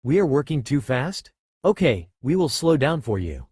We are working too fast? Okay, we will slow down for you.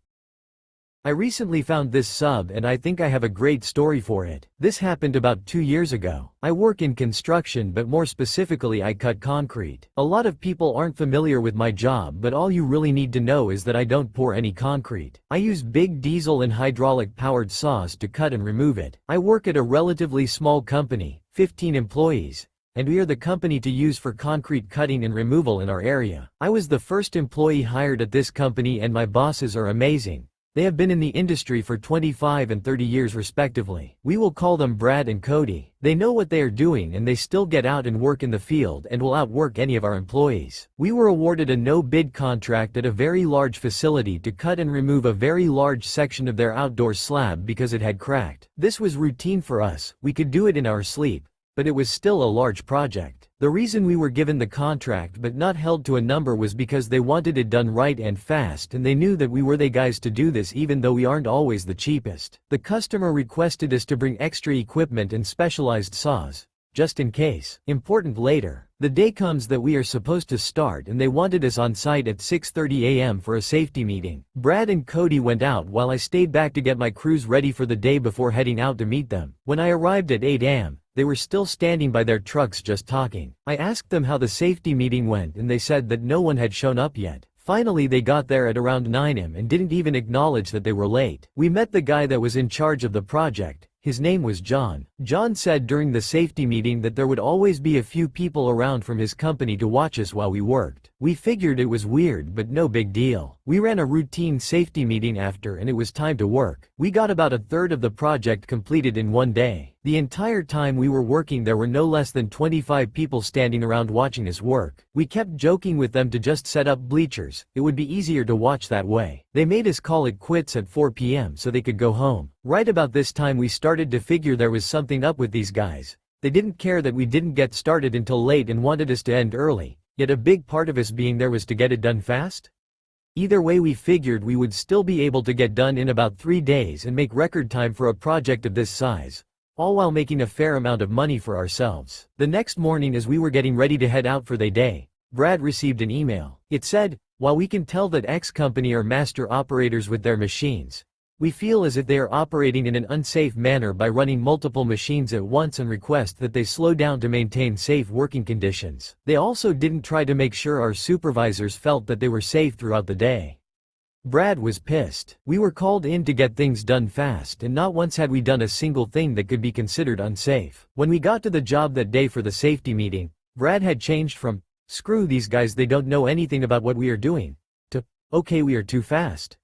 I recently found this sub and I think I have a great story for it. This happened about 2 years ago. I work in construction, but more specifically I cut concrete. A lot of people aren't familiar with my job, but all you really need to know is that I don't pour any concrete. I use big diesel and hydraulic powered saws to cut and remove it. I work at a relatively small company, 15 employees. And we are the company to use for concrete cutting and removal in our area. I was the first employee hired at this company and my bosses are amazing. They have been in the industry for 25 and 30 years respectively. We will call them Brad and Cody. They know what they are doing and they still get out and work in the field and will outwork any of our employees. We were awarded a no-bid contract at a very large facility to cut and remove a very large section of their outdoor slab because it had cracked. This was routine for us, we could do it in our sleep, but it was still a large project. The reason we were given the contract but not held to a number was because they wanted it done right and fast, and they knew that we were the guys to do this even though we aren't always the cheapest. The customer requested us to bring extra equipment and specialized saws, just in case. Important later. The day comes that we are supposed to start and they wanted us on site at 6:30 a.m. for a safety meeting. Brad and Cody went out while I stayed back to get my crews ready for the day before heading out to meet them. When I arrived at 8 a.m., they were still standing by their trucks just talking. I asked them how the safety meeting went and they said that no one had shown up yet. Finally they got there at around 9 a.m. and didn't even acknowledge that they were late. We met the guy that was in charge of the project. His name was John. John said during the safety meeting that there would always be a few people around from his company to watch us while we worked. We figured it was weird but no big deal. We ran a routine safety meeting after and it was time to work. We got about a third of the project completed in one day. The entire time we were working there were no less than 25 people standing around watching us work. We kept joking with them to just set up bleachers, it would be easier to watch that way. They made us call it quits at 4 p.m. so they could go home. Right about this time we started to figure there was something up with these guys. They didn't care that we didn't get started until late and wanted us to end early, yet a big part of us being there was to get it done fast. Either way we figured we would still be able to get done in about 3 days and make record time for a project of this size, all while making a fair amount of money for ourselves. The next morning as we were getting ready to head out for the day, Brad received an email. It said, "While we can tell that X company are master operators with their machines, we feel as if they are operating in an unsafe manner by running multiple machines at once and request that they slow down to maintain safe working conditions." They also didn't try to make sure our supervisors felt that they were safe throughout the day. Brad was pissed. We were called in to get things done fast and not once had we done a single thing that could be considered unsafe. When we got to the job that day for the safety meeting, Brad had changed from, "Screw these guys, they don't know anything about what we are doing," to, "Okay, we are too fast.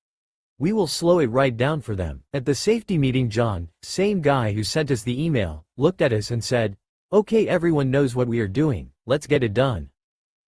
We will slow it right down for them." At the safety meeting John, same guy who sent us the email, looked at us and said, "Okay, everyone knows what we are doing, let's get it done."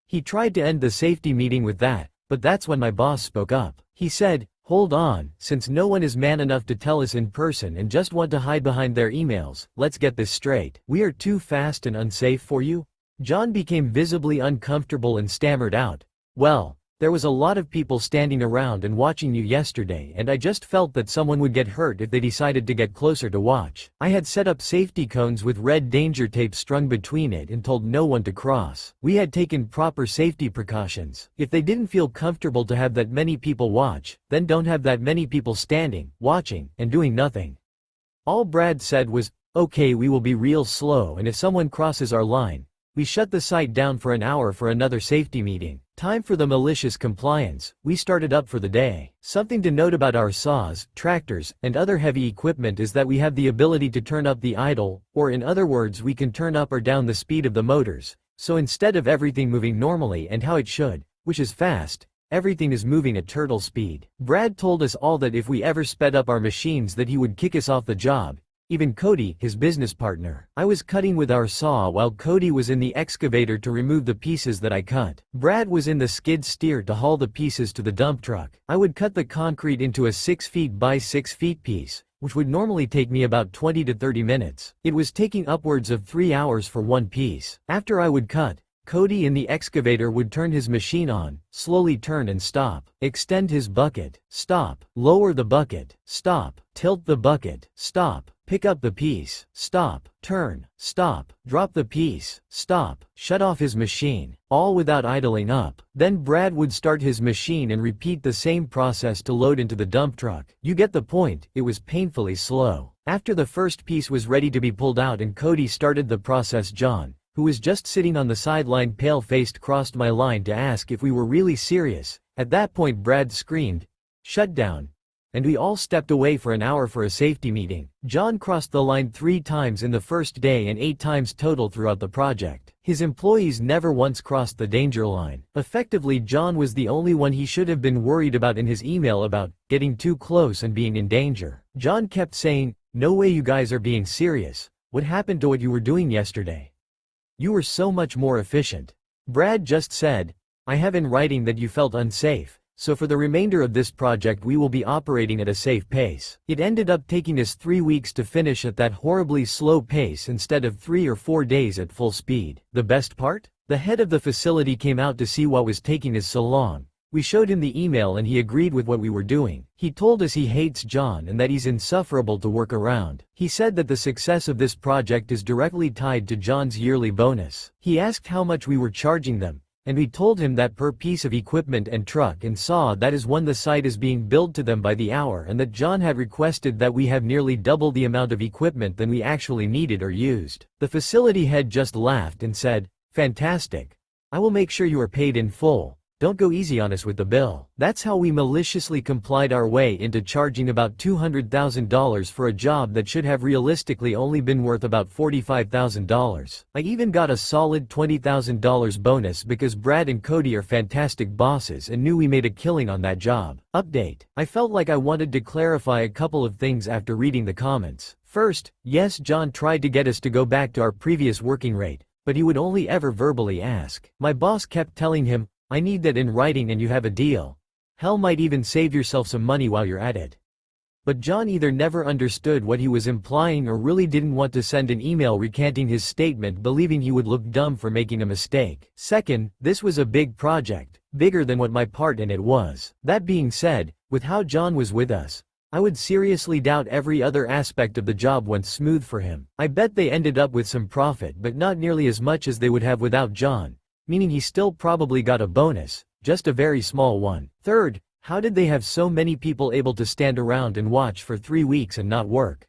He tried to end the safety meeting with that, but that's when my boss spoke up. He said, "Hold on, since no one is man enough to tell us in person and just want to hide behind their emails, let's get this straight. We are too fast and unsafe for you?" John became visibly uncomfortable and stammered out, "Well, there was a lot of people standing around and watching you yesterday and I just felt that someone would get hurt if they decided to get closer to watch. I had set up safety cones with red danger tape strung between it and told no one to cross. We had taken proper safety precautions. If they didn't feel comfortable to have that many people watch, then don't have that many people standing, watching, and doing nothing." All Brad said was, "Okay, we will be real slow and if someone crosses our line, we shut the site down for an hour for another safety meeting." Time for the malicious compliance. We started up for the day. Something to note about our saws, tractors, and other heavy equipment is that we have the ability to turn up the idle, or in other words we can turn up or down the speed of the motors. So instead of everything moving normally and how it should, which is fast, everything is moving at turtle speed. Brad told us all that if we ever sped up our machines that he would kick us off the job. Even Cody, his business partner. I was cutting with our saw while Cody was in the excavator to remove the pieces that I cut. Brad was in the skid steer to haul the pieces to the dump truck. I would cut the concrete into a 6 feet by 6 feet piece, which would normally take me about 20 to 30 minutes. It was taking upwards of 3 hours for one piece. After I would cut, Cody in the excavator would turn his machine on, slowly turn and stop, extend his bucket, stop, lower the bucket, stop, tilt the bucket, stop, Pick up the piece, stop, turn, stop, drop the piece, stop, shut off his machine, all without idling up. Then Brad would start his machine and repeat the same process to load into the dump truck. You get the point, it was painfully slow. After the first piece was ready to be pulled out and Cody started the process, John, who was just sitting on the sideline pale-faced, crossed my line to ask if we were really serious. At that point Brad screamed, "Shut down," and we all stepped away for an hour for a safety meeting. John crossed the line 3 times in the first day and 8 times total throughout the project. His employees never once crossed the danger line. Effectively, John was the only one he should have been worried about in his email about getting too close and being in danger. John kept saying, "No way, you guys are being serious. What happened to what you were doing yesterday? You were so much more efficient." Brad just said, "I have in writing that you felt unsafe. So for the remainder of this project we will be operating at a safe pace." It ended up taking us 3 weeks to finish at that horribly slow pace instead of 3 or 4 days at full speed. The best part? The head of the facility came out to see what was taking us so long. We showed him the email and he agreed with what we were doing. He told us he hates John and that he's insufferable to work around. He said that the success of this project is directly tied to John's yearly bonus. He asked how much we were charging them, and we told him that per piece of equipment and truck and saw that is when the site is being billed to them by the hour, and that John had requested that we have nearly double the amount of equipment than we actually needed or used. The facility head just laughed and said, "Fantastic. I will make sure you are paid in full. Don't go easy on us with the bill." That's how we maliciously complied our way into charging about $200,000 for a job that should have realistically only been worth about $45,000. I even got a solid $20,000 bonus because Brad and Cody are fantastic bosses and knew we made a killing on that job. Update. I felt like I wanted to clarify a couple of things after reading the comments. First, yes, John tried to get us to go back to our previous working rate, but he would only ever verbally ask. My boss kept telling him, "I need that in writing and you have a deal. Hell, might even save yourself some money while you're at it." But John either never understood what he was implying or really didn't want to send an email recanting his statement, believing he would look dumb for making a mistake. Second, this was a big project, bigger than what my part in it was. That being said, with how John was with us, I would seriously doubt every other aspect of the job went smooth for him. I bet they ended up with some profit, but not nearly as much as they would have without John. Meaning he still probably got a bonus, just a very small one. Third, how did they have so many people able to stand around and watch for 3 weeks and not work?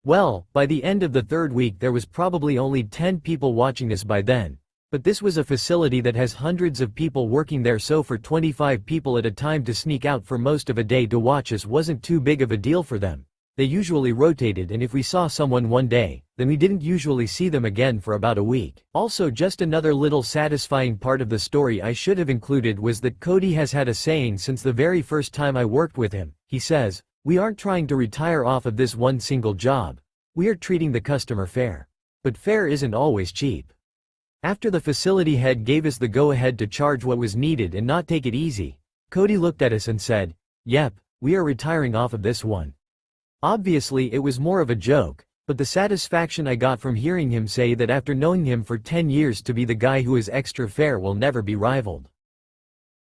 Well, by the end of the 3rd week there was probably only 10 people watching us by then. But this was a facility that has hundreds of people working there, so for 25 people at a time to sneak out for most of a day to watch us wasn't too big of a deal for them. They usually rotated, and if we saw someone one day, then we didn't usually see them again for about a week. Also, just another little satisfying part of the story I should have included was that Cody has had a saying since the very first time I worked with him. He says, "We aren't trying to retire off of this one single job. We are treating the customer fair." But fair isn't always cheap. After the facility head gave us the go-ahead to charge what was needed and not take it easy, Cody looked at us and said, "Yep, we are retiring off of this one." Obviously it was more of a joke, but the satisfaction I got from hearing him say that after knowing him for 10 years to be the guy who is extra fair will never be rivaled.